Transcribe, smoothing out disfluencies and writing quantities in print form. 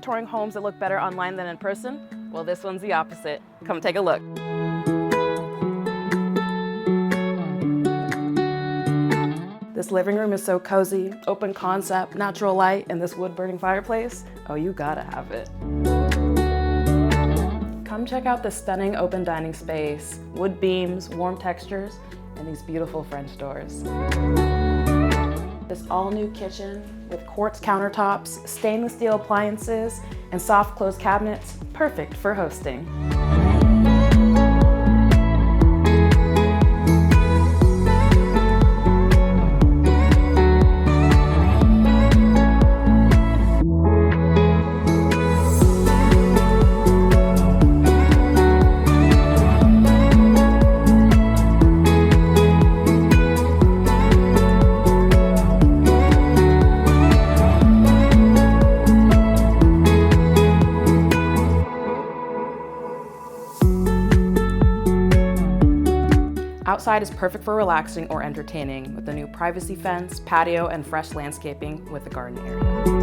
touring homes that look better online than in person? Well, this one's the opposite. Come take a look. This living room is so cozy, open concept, natural light, and this wood-burning fireplace. Oh, you gotta have it. Come check out this stunning open dining space, wood beams, warm textures, and these beautiful French doors. This all-new kitchen with quartz countertops, stainless steel appliances, and soft close cabinets, perfect for hosting. Outside is perfect for relaxing or entertaining with a new privacy fence, patio, and fresh landscaping with a garden area.